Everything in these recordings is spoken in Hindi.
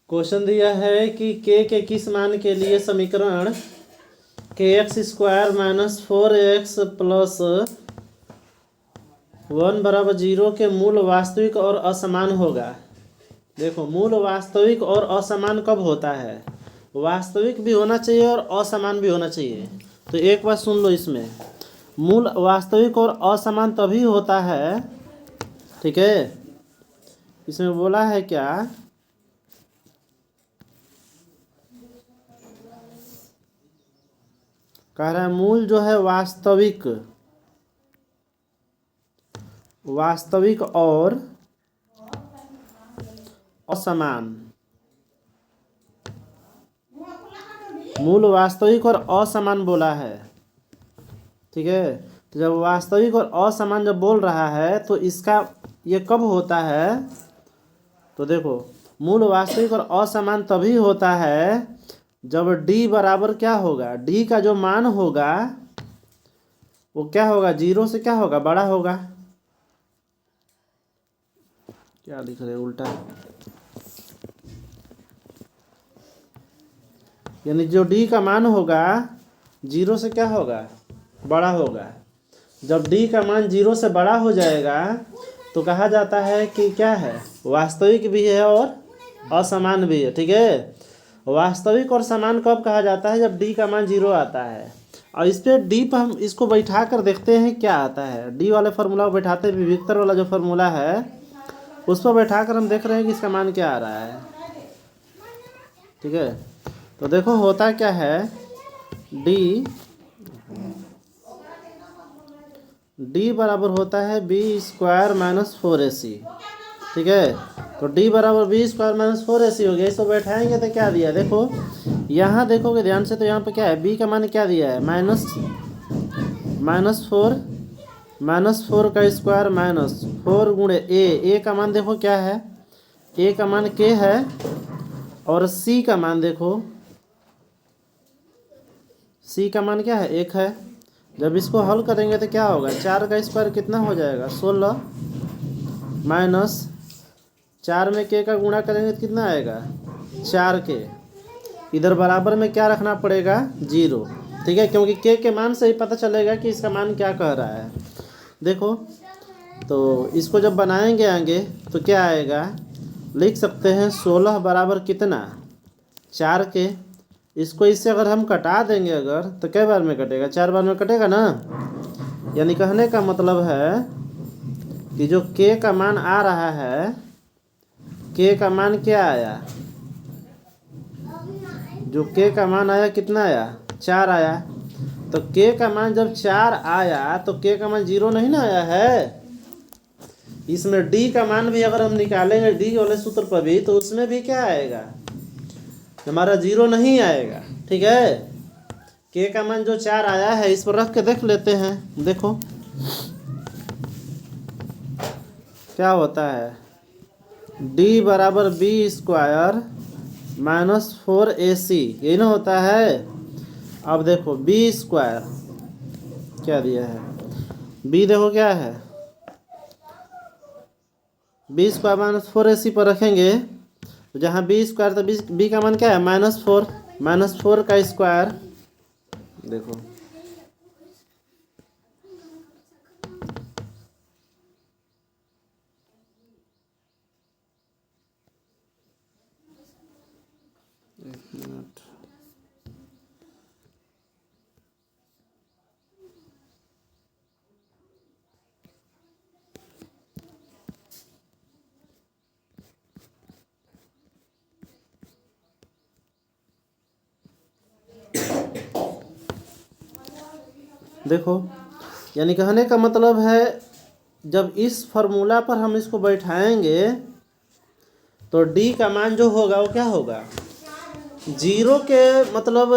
क्वेश्चन दिया है कि के किस मान के लिए समीकरण के x square minus 4x plus 1 बराबर 0 के मूल वास्तविक और असमान होगा। देखो, मूल वास्तविक और असमान कब होता है? वास्तविक भी होना चाहिए और असमान भी होना चाहिए। तो एक बात सुन लो, इसमें मूल वास्तविक और असमान तभी होता है, ठीक है। इसमें बोला है क्या, कह रहा है मूल जो है वास्तविक और असमान, मूल वास्तविक और असमान बोला है, ठीक है। तो जब वास्तविक और असमान जब बोल रहा है तो इसका ये कब होता है? तो देखो, मूल वास्तविक और असमान तभी होता है जब d बराबर क्या होगा, d का जो मान होगा वो क्या होगा, 0 से क्या होगा, बड़ा होगा। क्या लिख रहे हैं उल्टा, यानी जो d का मान होगा 0 से क्या होगा, बड़ा होगा। जब d का मान 0 से बड़ा हो जाएगा तो कहा जाता है कि क्या है, वास्तविक भी है और असमान भी है, ठीक है। वास्तविक और समान कब कहा जाता है? जब d का मान 0 आता है। और इस पे d पर हम इसको बैठा कर देखते हैं क्या आता है। d वाले फार्मूला को बैठाते हैं, विविक्तर वाला जो फार्मूला है उस पर बैठा कर हम देख रहे हैं कि इसका मान क्या आ रहा है, ठीक है। तो देखो होता क्या है, d बराबर होता है बी स्क्वायर माइनस 4ac, ठीक है। तो d बराबर बी स्क्वायर माइनस 4ac हो गया। इसको बैठाएंगे तो क्या दिया, देखो यहाँ देखोगे ध्यान से तो यहाँ पे क्या है, b का मान क्या दिया है, माइनस फोर का स्क्वायर माइनस 4 गुणे a का मान देखो क्या है, a का मान k है और c का मान देखो, c का मान क्या है, 1 है। जब इसको हल करेंगे तो क्या होगा, 4 का स्क्वायर कितना हो जाएगा, 16 माइनस 4 में k का गुणा करेंगे तो कितना आएगा, 4k। इधर बराबर में क्या रखना पड़ेगा, 0, ठीक है, क्योंकि k के मान से ही पता चलेगा कि इसका मान क्या कह रहा है। देखो, तो इसको जब बनाएंगे आगे तो क्या आएगा, लिख सकते हैं 16 बराबर कितना, 4k। इसको इससे अगर हम कटा देंगे अगर तो कै बार में कटेगा, 4 बार में कटेगा ना। यानी कहने का मतलब है कि जो k का मान आ रहा है, k का मान क्या आया, जो k का मान आया कितना आया, 4 आया। तो k का मान जब 4 आया तो k का मान 0 नहीं ना आया है। इसमें d का मान भी अगर हम निकालेंगे d वाले सूत्र पर भी तो उसमें भी क्या आएगा, हमारा 0 नहीं आएगा, ठीक है। k का मान जो 4 आया है इस पर रख के देख लेते हैं। देखो क्या होता है, d बराबर बी स्क्वायर माइनस 4ac, यही ना होता है। अब देखो बी स्क्वायर क्या दिया है, b देखो क्या है, बी स्क्वायर माइनस 4ac पर रखेंगे तो जहाँ बी स्क्वायर तो बी का मान क्या है, माइनस फोर का स्क्वायर। देखो एक मिनट, देखो यानी कहने का मतलब है जब इस फार्मूला पर हम इसको बैठाएंगे तो d का मान जो होगा वो क्या होगा, 0 के मतलब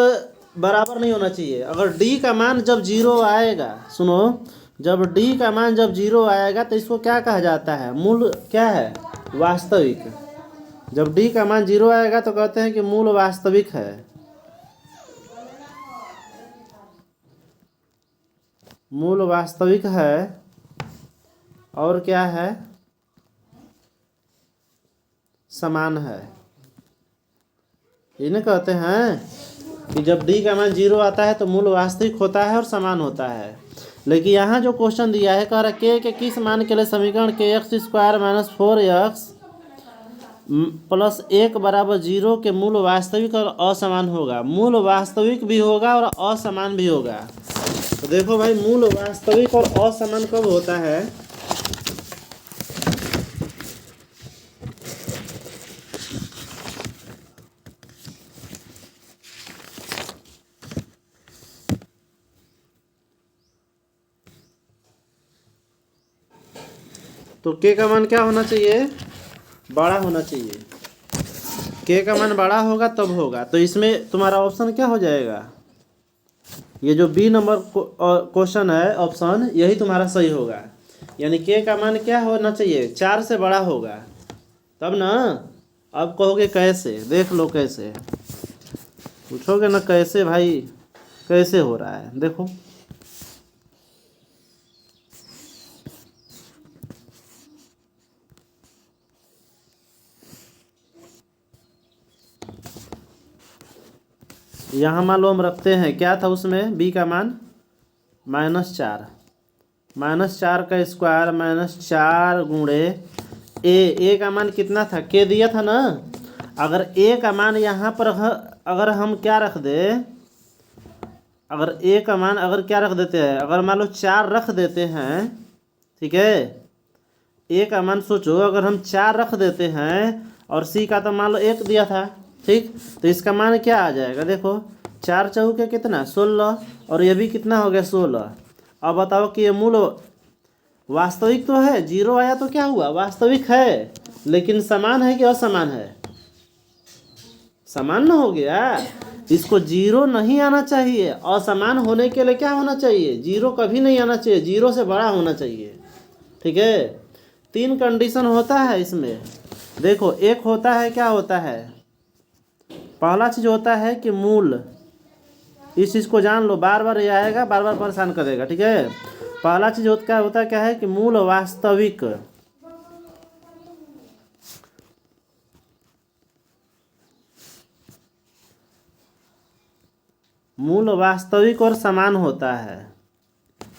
बराबर नहीं होना चाहिए। अगर d का मान जब 0 आएगा, सुनो, जब d का मान जब 0 आएगा तो इसको क्या कहा जाता है, मूल क्या है, वास्तविक। जब d का मान 0 आएगा तो कहते हैं कि मूल वास्तविक है, मूल वास्तविक है। और क्या है, समान है। इन्हें कहते हैं कि जब डी का मान 0 आता है तो मूल वास्तविक होता है और समान होता है। लेकिन यहाँ जो क्वेश्चन दिया है कह रहा है के किस मान के लिए समीकरण के x square minus 4x plus 1 बराबर 0 के मूल वास्तविक और असमान होगा। मूल वास्तविक भी होगा और असमान भी होगा। तो देखो भाई, मूल वास्तविक और असमान कब होता है? तो के का मान क्या होना चाहिए? बड़ा होना चाहिए। के का मान बड़ा होगा तब होगा। तो इसमें तुम्हारा ऑप्शन क्या हो जाएगा? ये जो बी नंबर क्वेश्चन है ऑप्शन, यही तुम्हारा सही होगा। यानी के का मान क्या होना चाहिए? 4 से बड़ा होगा तब ना। अब कहोगे कैसे? देख लो कैसे, पूछोगे ना कैसे भाई, कैसे हो रहा है देखो। यहाँ मान लो हम रखते हैं, क्या था उसमें बी का मान? -4। -4 का स्क्वायर -4 गुणे ए का मान कितना था? के दिया था ना। अगर ए का मान यहाँ पर अगर हम क्या रख दे, अगर ए का मान अगर क्या रख देते हैं, अगर मान लो 4 रख देते हैं, ठीक है। ए का मान सोचो, अगर हम 4 रख देते हैं और सी का तो मान लो 1 दिया था, ठीक। तो इसका मान क्या आ जाएगा? देखो 4 चौके कितना? 16, और ये भी कितना हो गया? 16। अब बताओ कि ये मूल वास्तविक तो है, 0 आया तो क्या हुआ? वास्तविक है, लेकिन समान है कि असमान है? समान ना हो गया। इसको 0 नहीं आना चाहिए। असमान होने के लिए क्या होना चाहिए? 0 कभी नहीं आना चाहिए, 0 से बड़ा होना चाहिए, ठीक है। 3 कंडीशन होता है इसमें। देखो, एक होता है, क्या होता है? पहला चीज होता है कि मूल, इस चीज़ को जान लो, बार बार ये आएगा, बार बार परेशान करेगा, ठीक है। पहला चीज होता क्या है कि मूल वास्तविक, मूल वास्तविक और समान होता है,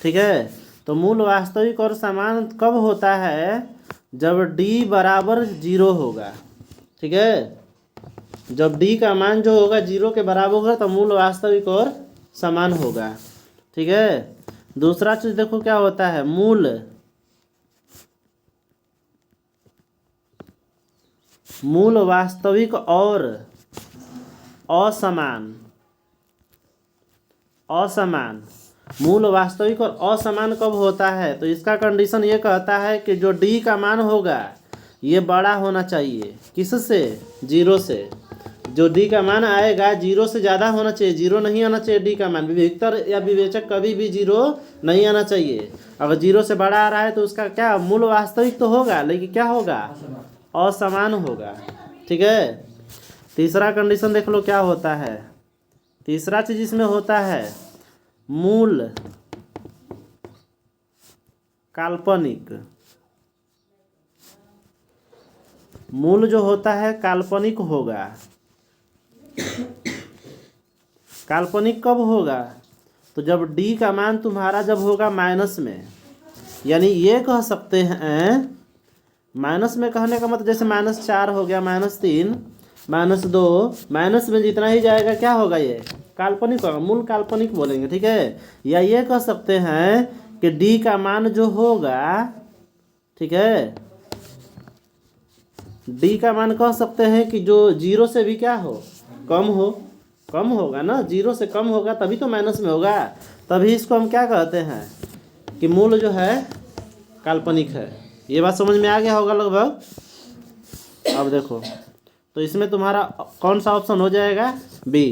ठीक है। तो मूल वास्तविक और समान कब होता है? जब d बराबर 0 होगा, ठीक है। जब d का मान जो होगा 0 के बराबर होगा तो मूल वास्तविक और समान होगा, ठीक है। दूसरा चीज देखो क्या होता है, मूल वास्तविक और असमान, मूल वास्तविक और असमान कब होता है? तो इसका कंडीशन ये कहता है कि जो d का मान होगा ये बड़ा होना चाहिए, किससे? 0 से। जो d का मान आएगा 0 से ज़्यादा होना चाहिए, 0 नहीं आना चाहिए d का मान। विवेकतर या विवेचक कभी भी 0 नहीं आना चाहिए। अगर 0 से बड़ा आ रहा है तो उसका क्या? मूल वास्तविक तो होगा, लेकिन क्या होगा? असमान होगा, ठीक है। तीसरा कंडीशन देख लो क्या होता है। तीसरा चीज इसमें होता है मूल काल्पनिक। मूल जो होता है काल्पनिक होगा। काल्पनिक कब होगा? तो जब d का मान तुम्हारा जब होगा माइनस में। यानी ये कह सकते हैं, माइनस में कहने का मतलब जैसे -4 हो गया, -3, -2, माइनस में जितना ही जाएगा क्या होगा? ये काल्पनिक होगा, मूल काल्पनिक बोलेंगे, ठीक है। या ये कह सकते हैं कि d का मान जो होगा, ठीक है, d का मान कह सकते हैं कि जो 0 से भी क्या हो? कम होगा ना। 0 से कम होगा तभी तो माइनस में होगा। तभी इसको हम क्या कहते हैं कि मूल जो है काल्पनिक है। ये बात समझ में आ गया होगा लगभग। अब देखो, तो इसमें तुम्हारा कौन सा ऑप्शन हो जाएगा? बी।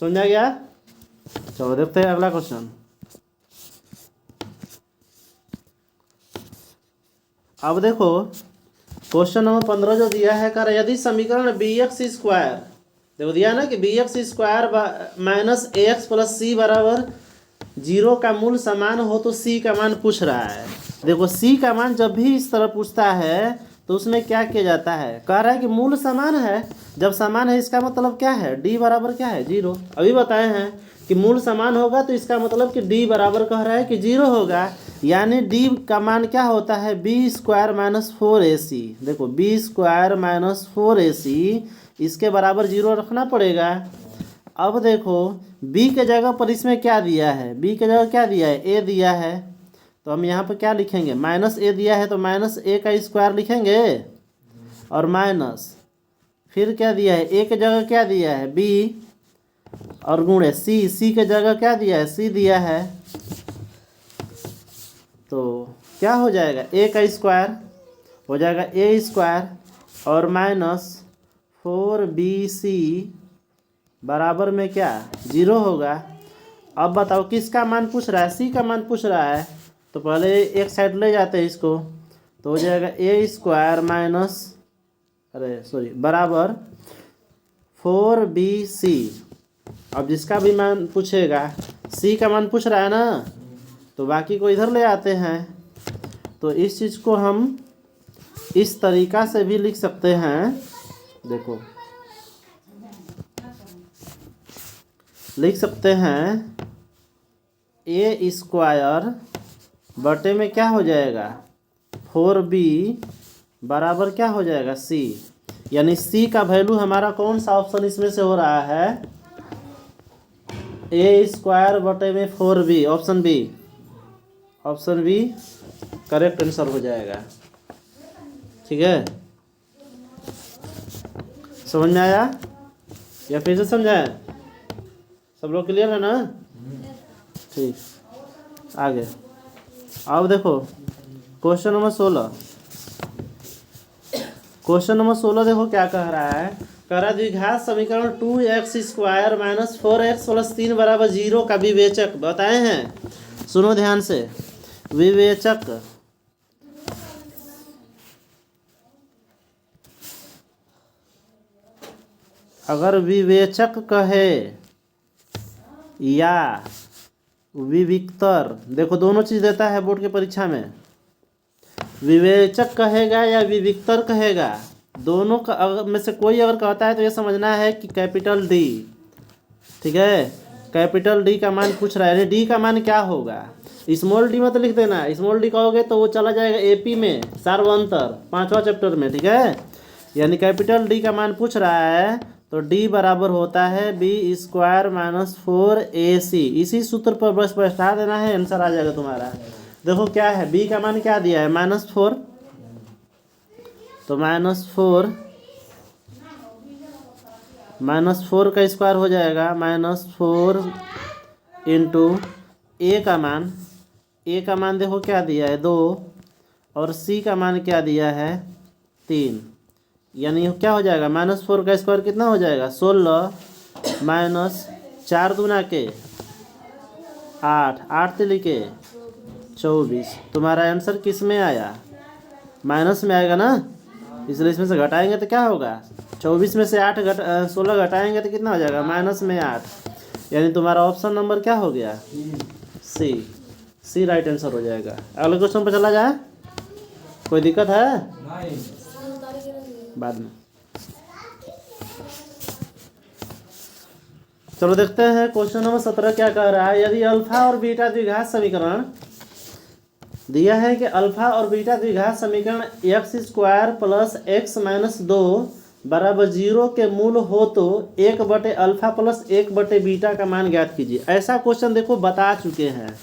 समझा गया? चलो देखते हैं अगला क्वेश्चन। अब देखो क्वेश्चन नंबर 15 जो दिया है, कर यदि समीकरण bx स्क्वायर, देखो दिया ना कि bx square minus ax plus C बराबर 0 का मूल समान हो तो c का मान पूछ रहा है। देखो c का मान जब भी इस तरह पूछता है तो उसमें क्या किया जाता है, कह रहा है कि मूल समान है। जब समान है इसका मतलब क्या है, डी बराबर क्या है, 0। अभी बताए हैं कि मूल समान होगा तो इसका मतलब कि डी बराबर कह रहा है कि 0 होगा। यानी डी का मान क्या होता है, बी स्क्वायर माइनस 4ac। देखो बी स्क्वायर माइनस 4ac इसके बराबर 0 रखना पड़ेगा। अब देखो b के जगह पर इसमें क्या दिया है, b के जगह क्या दिया है, a दिया है। तो हम यहाँ पर क्या लिखेंगे, माइनस a दिया है तो माइनस a का स्क्वायर लिखेंगे और माइनस फिर क्या दिया है, a के जगह क्या दिया है b और गुणे c के जगह क्या दिया है, c दिया है। तो क्या हो जाएगा, a का स्क्वायर हो जाएगा a स्क्वायर और माइनस 4bc बराबर में क्या 0 होगा। अब बताओ किसका मान पूछ रहा है, c का मान पूछ रहा है। तो पहले एक साइड ले जाते हैं इसको, तो हो जाएगा a स्क्वायर माइनस बराबर 4bc। अब जिसका भी मान पूछेगा, c का मान पूछ रहा है ना, तो बाकी को इधर ले आते हैं। तो इस चीज़ को हम इस तरीका से भी लिख सकते हैं। देखो लिख सकते हैं a स्क्वायर बटे में क्या हो जाएगा 4b बराबर क्या हो जाएगा c। यानी c का वैल्यू हमारा कौन सा ऑप्शन इसमें से हो रहा है, a स्क्वायर बटे में 4b, option B. Option B correct answer हो जाएगा। ठीक है, समझ में आया या फिर से समझाएं, सब लोग क्लियर है ना। ठीक, आगे अब देखो क्वेश्चन नंबर 16। क्वेश्चन नंबर 16 देखो क्या कह रहा है, कह रहा है द्विघात समीकरण 2x square minus 4x plus 3 बराबर 0 का विवेचक बताए हैं। सुनो ध्यान से, विवेचक अगर विवेचक कहे या विविक्तर, देखो दोनों चीज देता है बोर्ड के परीक्षा में, विवेचक कहेगा या विविक्तर कहेगा, दोनों का अगर में से कोई अगर कहता है तो ये समझना है कि कैपिटल डी। ठीक है, कैपिटल डी का मान पूछ रहा है, डी का मान क्या होगा, स्मॉल डी मत लिख देना, स्मॉल डी कहोगे तो वो चला जाएगा एपी में सार्वंतर 5वां चैप्टर में। ठीक है, यानी कैपिटल डी का मान पूछ रहा है तो d बराबर होता है बी स्क्वायर माइनस 4ac। इसी सूत्र पर बस बैठा देना है, आंसर आ जाएगा तुम्हारा। देखो क्या है, b का मान क्या दिया है -4, तो -4 का स्क्वायर हो जाएगा -4 इंटू a का मान देखो क्या दिया है 2 और c का मान क्या दिया है 3। यानी क्या हो जाएगा, -4 का स्क्वायर कितना हो जाएगा 16 माइनस 4 दूना के 8, 8 तिली के 24। तुम्हारा आंसर किस में आया, माइनस में आएगा ना, इसलिए इसमें से घटाएंगे तो क्या होगा, 24 में से 16 घटाएंगे तो कितना हो जाएगा माइनस में 8। यानी तुम्हारा ऑप्शन नंबर क्या हो गया, सी राइट आंसर हो जाएगा। अगले क्वेश्चन पर चला जाए, कोई दिक्कत है नहीं, बाद में। चलो देखते हैं क्वेश्चन नंबर 17 क्या कह रहा है। यदि अल्फा और बीटा द्विघात समीकरण दिया है कि अल्फा और बीटा द्विघात समीकरण x square plus x minus 2 बराबर 0 के मूल हो तो 1 बटे अल्फा प्लस 1 बटे बीटा का मान ज्ञात कीजिए। ऐसा क्वेश्चन देखो बता चुके हैं,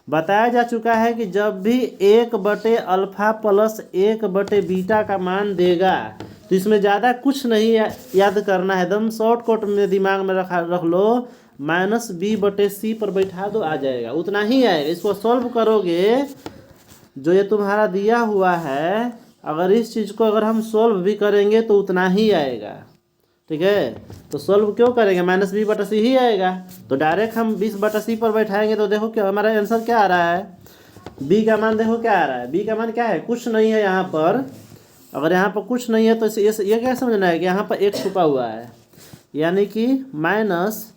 बताया जा चुका है कि जब भी 1 बटे अल्फा प्लस 1 बटे बीटा का मान देगा तो इसमें ज़्यादा कुछ नहीं याद करना है, एकदम शॉर्टकट में दिमाग में रख लो, -b/c पर बैठा दो, आ जाएगा, उतना ही आएगा। इसको सॉल्व करोगे, जो ये तुम्हारा दिया हुआ है, अगर इस चीज़ को अगर हम सॉल्व भी करेंगे तो उतना ही आएगा। ठीक है, तो सॉल्व क्यों करेंगे, -b/c ही आएगा। तो डायरेक्ट हम 20/c पर बैठाएंगे तो देखो क्या हमारा आंसर क्या आ रहा है, b का मान देखो क्या आ रहा है, b का मान क्या है, कुछ नहीं है यहाँ पर। अगर यहाँ पर कुछ नहीं है तो ये क्या समझना है कि यहाँ पर 1 छुपा हुआ है, यानी कि माइनस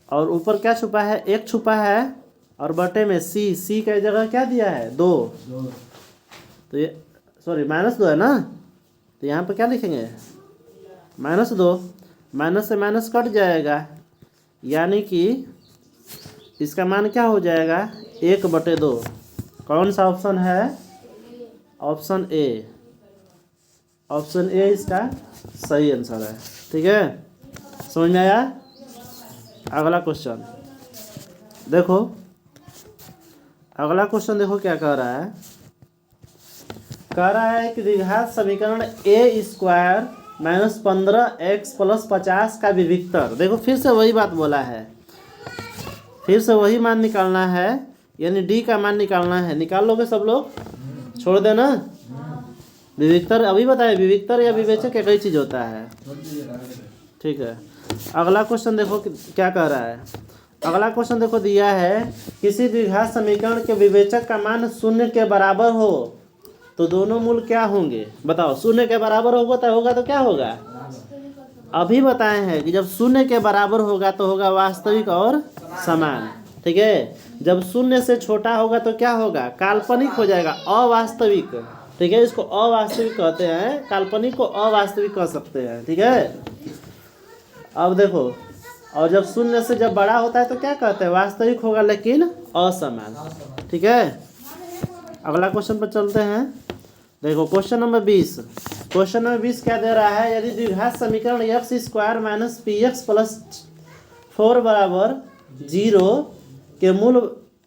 और ऊपर क्या छुपा है, 1 छुपा है और बटे में c का जगह क्या दिया है 2। तो ये सॉरी -2 है ना, तो यहाँ पर क्या लिखेंगे -2, माइनस से माइनस कट जाएगा, यानी कि इसका मान क्या हो जाएगा 1/2। कौन सा ऑप्शन है? Option A. ऑप्शन ए इसका सही आंसर है। ठीक है, समझ में आया? अगला क्वेश्चन देखो, अगला क्वेश्चन देखो क्या कह रहा है। कह रहा है कि द्विघात समीकरण a² - 15x + 50 का विविक्तर। देखो फिर से वही बात बोला है, फिर से वही मान निकालना है, यानी d का मान निकालना है। निकाल लोगे सब लोग? छोड़ देना। विविक्तर अभी बताए, विविक्तर या विवेचक एक ही चीज होता है। ठीक है, अगला क्वेश्चन देखो क्या कह रहा है। अगला क्वेश्चन देखो दिया है, किसी द्विघात समीकरण के विवेचक का मान 0 के बराबर हो तो दोनों मूल क्या होंगे? बताओ, 0 के बराबर होगा तो क्या होगा? अभी बताए हैं कि जब 0 के बराबर होगा तो होगा वास्तविक और समान। ठीक है, जब 0 से छोटा होगा तो क्या होगा? काल्पनिक हो जाएगा, अवास्तविक। ठीक है, इसको अवास्तविक कहते हैं, काल्पनिक को अवास्तविक कह सकते हैं। ठीक है, अब देखो, और जब 0 से जब बड़ा होता है तो क्या कहते हैं? वास्तविक होगा लेकिन असमान। ठीक है, अगला क्वेश्चन पर चलते हैं। देखो क्वेश्चन नंबर 20। क्वेश्चन नंबर 20 क्या दे रहा है? यदि द्विघात समीकरण x² - px + 4 = 0 के मूल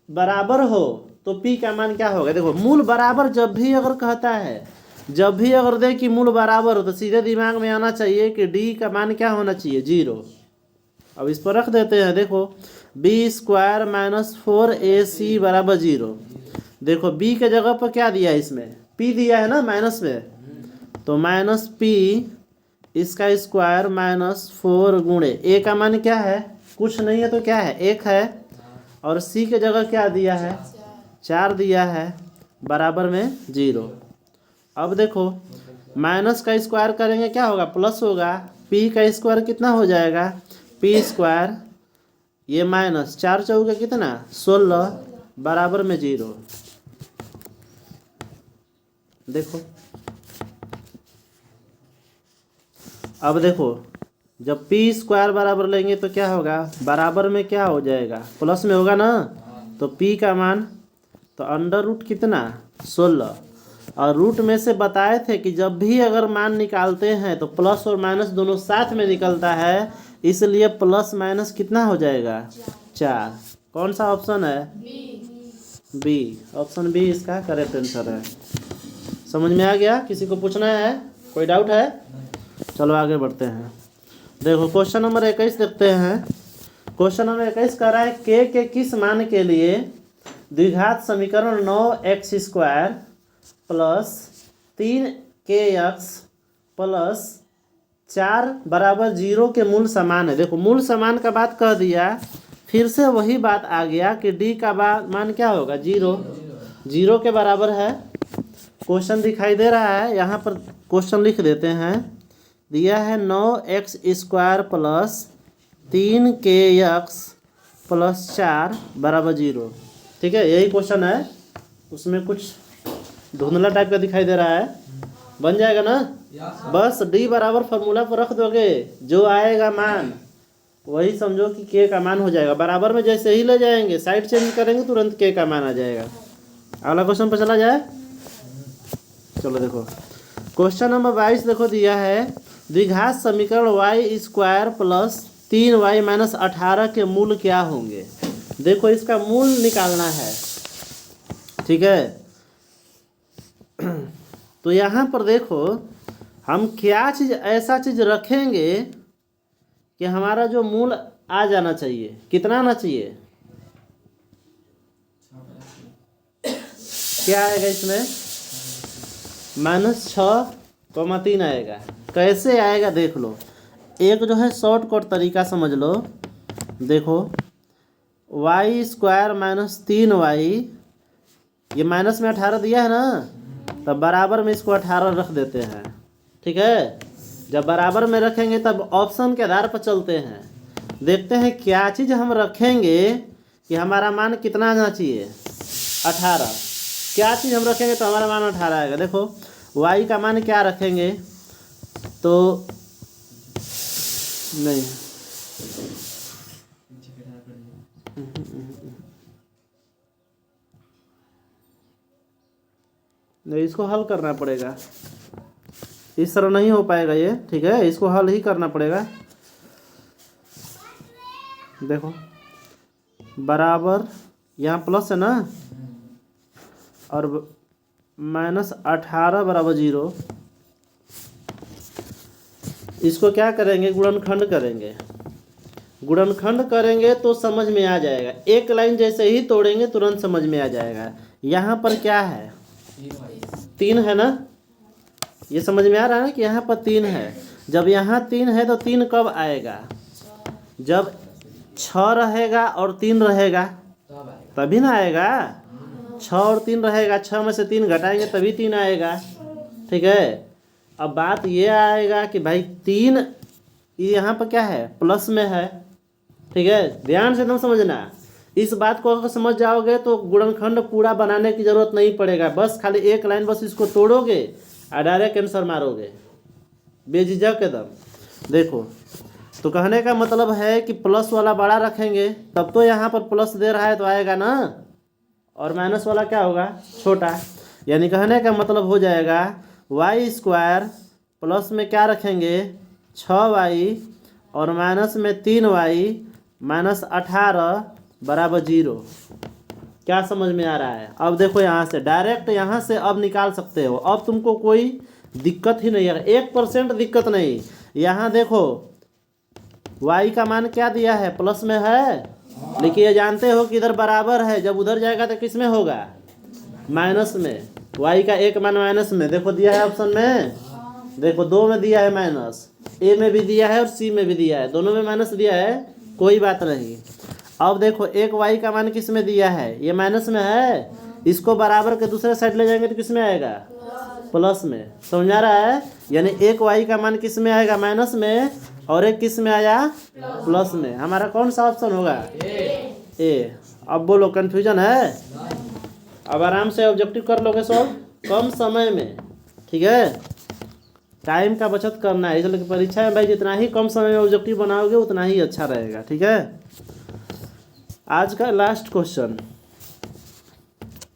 बराबर हो तो p का मान क्या होगा? देखो, मूल बराबर जब भी अगर कहता है, जब भी अगर दे कि मूल बराबर हो तो सीधे दिमाग में आना चाहिए कि d का मान क्या होना चाहिए? 0। अब इस पर रख देते हैं। देखो, b² - 4ac = 0। देखो b के जगह पर क्या दिया है? इसमें p दिया है ना माइनस में, तो -p इसका स्क्वायर -4 गुणे a का मान क्या है? कुछ नहीं है तो क्या है? 1 है। और c के जगह क्या दिया है? 4 दिया है, बराबर में 0। अब देखो, माइनस का स्क्वायर करेंगे क्या होगा? प्लस होगा। p का स्क्वायर कितना हो जाएगा? p², ये माइनस 4 चौके कितना? 16, बराबर में 0। देखो, अब देखो, जब p² बराबर लेंगे तो क्या होगा? बराबर में क्या हो जाएगा? प्लस में होगा ना, तो p का मान तो अंडर रूट कितना? 16। और रूट में से बताए थे कि जब भी अगर मान निकालते हैं तो प्लस और माइनस दोनों साथ में निकलता है, इसलिए प्लस माइनस कितना हो जाएगा? 4। कौन सा ऑप्शन है? बी। ऑप्शन बी इसका करेक्ट आंसर है। समझ में आ गया? किसी को पूछना है? कोई डाउट है? चलो आगे बढ़ते हैं। देखो क्वेश्चन नंबर 21 देखते हैं। क्वेश्चन नंबर 21 कह रहा है, के किस मान के लिए द्विघात समीकरण 9x² + 3kx + 4 = 0 के मूल समान है। देखो, मूल समान का बात कह दिया, फिर से वही बात आ गया कि d का मान क्या होगा? 0। 0 के बराबर है। क्वेश्चन दिखाई दे रहा है, यहाँ पर क्वेश्चन लिख देते हैं। दिया है 9x² + 3kx + 4 = 0। ठीक है, यही क्वेश्चन है। उसमें कुछ धुंधला टाइप का दिखाई दे रहा है, बन जाएगा ना? बस d बराबर फॉर्मूला पर रख दोगे, जो आएगा मान वही समझो कि k का मान हो जाएगा। बराबर में जैसे ही ले जाएंगे, साइड चेंज करेंगे, तुरंत k का मान आ जाएगा। अगला क्वेश्चन पर चला जाए। चलो देखो, क्वेश्चन नंबर 22 देखो दिया है, द्विघात समीकरण y² + 3y - 18 के मूल क्या होंगे? देखो, इसका मूल निकालना है। ठीक है, तो यहाँ पर देखो, हम क्या चीज़ ऐसा चीज़ रखेंगे कि हमारा जो मूल आ जाना चाहिए। कितना आना चाहिए? क्या आएगा इसमें? -6,3 आएगा। कैसे आएगा देख लो। एक जो है शॉर्टकट तरीका समझ लो। देखो, y² - 3y, ये माइनस में 18 दिया है ना, तब बराबर में इसको 18 रख देते हैं। ठीक है, जब बराबर में रखेंगे तब ऑप्शन के आधार पर चलते हैं, देखते हैं क्या चीज़ हम रखेंगे कि हमारा मान कितना आना चाहिए? 18। क्या चीज़ हम रखेंगे तो हमारा मान 18 आएगा? देखो, y का मान क्या रखेंगे, तो नहीं नहीं, इसको हल करना पड़ेगा, इस तरह नहीं हो पाएगा ये, ठीक है, इसको हल ही करना पड़ेगा। देखो बराबर, यहाँ प्लस है ना, और -18 बराबर 0। इसको क्या करेंगे, गुणनखंड करेंगे। गुणनखंड करेंगे तो समझ में आ जाएगा, एक लाइन जैसे ही तोड़ेंगे तुरंत समझ में आ जाएगा। यहाँ पर क्या है, 3 है ना, ये समझ में आ रहा है ना कि यहाँ पर 3 है। जब यहाँ 3 है तो 3 कब आएगा, जब 6 रहेगा और 3 रहेगा तभी ना आएगा। 6 और 3 रहेगा, 6 में से 3 घटाएंगे तभी 3 आएगा, ठीक है। अब बात ये आएगा कि भाई 3 ये यहाँ पर क्या है, प्लस में है, ठीक है। ध्यान से एकदम समझना, इस बात को अगर समझ जाओगे तो गुणनखंड पूरा बनाने की जरूरत नहीं पड़ेगा, बस खाली एक लाइन बस इसको तोड़ोगे और डायरेक्ट आंसर मारोगे बेझिझक एकदम। देखो तो कहने का मतलब है कि प्लस वाला बड़ा रखेंगे तब तो यहाँ पर प्लस दे रहा है तो आएगा ना, और माइनस वाला क्या होगा, छोटा। यानी कहने का मतलब हो जाएगा y² प्लस में क्या रखेंगे 6y और माइनस में 3y -18 बराबर 0। क्या समझ में आ रहा है। अब देखो यहाँ से डायरेक्ट यहाँ से अब निकाल सकते हो, अब तुमको कोई दिक्कत ही नहीं है, 1% दिक्कत नहीं। यहाँ देखो y का मान क्या दिया है, प्लस में है, लेकिन ये जानते हो कि इधर बराबर है, जब उधर जाएगा तो किस में होगा, माइनस में। y का एक मान माइनस में, देखो दिया है ऑप्शन में, देखो 2 में दिया है माइनस, a में भी दिया है और c में भी दिया है, दोनों में माइनस दिया है, कोई बात नहीं। अब देखो एक y का मान किस में दिया है, ये माइनस में है, इसको बराबर के दूसरे साइड ले जाएंगे तो किस में आएगा, प्लस में। समझ आ रहा है, यानी एक y का मान किस में आएगा, माइनस में, और एक किस में आया, प्लस में। हमारा कौन सा ऑप्शन होगा, ए। अब बोलो कंफ्यूजन है, अब आराम से ऑब्जेक्टिव कर लोगे सॉल्व कम समय में, ठीक है। टाइम का बचत करना है, इसलिए परीक्षा में भाई जितना ही कम समय में ऑब्जेक्टिव बनाओगे उतना ही अच्छा रहेगा, ठीक है। आज का लास्ट क्वेश्चन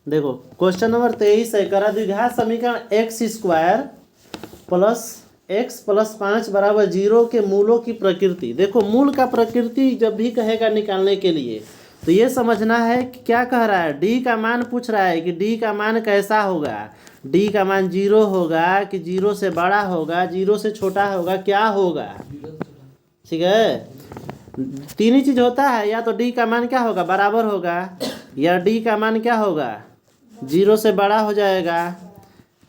देखो, क्वेश्चन नंबर 23 है, करा द्विघात समीकरण x² प्लस x + 5 बराबर 0 के मूलों की प्रकृति। देखो मूल का प्रकृति जब भी कहेगा निकालने के लिए तो ये समझना है कि क्या कह रहा है, d का मान पूछ रहा है कि d का मान कैसा होगा, d का मान 0 होगा कि 0 से बड़ा होगा, 0 से छोटा होगा, क्या होगा, ठीक है। 3 ही चीज होता है, या तो d का मान क्या होगा, बराबर होगा, या d का मान क्या होगा, 0 से बड़ा हो जाएगा,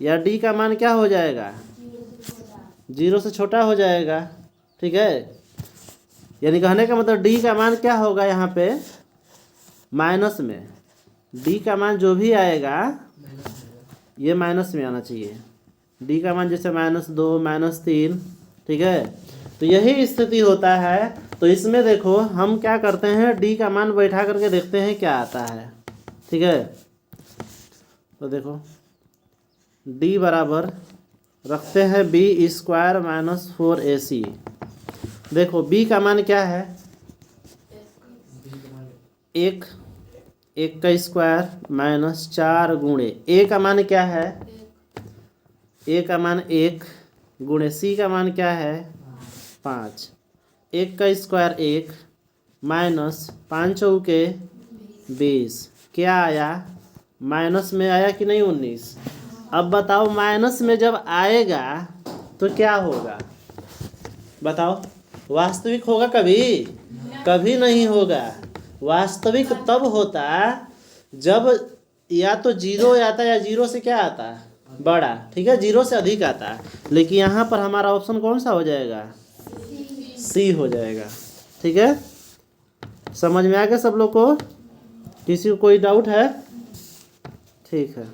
या d का मान क्या हो जाएगा, 0 से छोटा हो जाएगा, ठीक है। यानी कहने का मतलब d का मान क्या होगा, यहाँ पे माइनस में, d का मान जो भी आएगा ये माइनस में आना चाहिए। d का मान जैसे -2 -3, ठीक है, तो यही स्थिति होता है। तो इसमें देखो हम क्या करते हैं, d का मान बैठा करके देखते हैं क्या आता है, ठीक है। तो देखो d बराबर रखते हैं b² - 4ac। देखो b का मान क्या है, 1 का स्क्वायर -4 गुणे a का मान क्या है, a का मान 1 गुणे c का मान क्या है 5। 1 का स्क्वायर 1 -5 चौके 20, क्या आया, माइनस में आया कि नहीं 19। अब बताओ माइनस में जब आएगा तो क्या होगा, बताओ, वास्तविक होगा कभी, कभी नहीं होगा। वास्तविक तब होता जब या तो 0 आता या 0 से क्या आता, बड़ा, ठीक है, 0 से अधिक आता। लेकिन यहाँ पर हमारा ऑप्शन कौन सा हो जाएगा, सी हो जाएगा, ठीक है। समझ में आ गया सब लोग को, किसी को कोई डाउट है, ठीक है।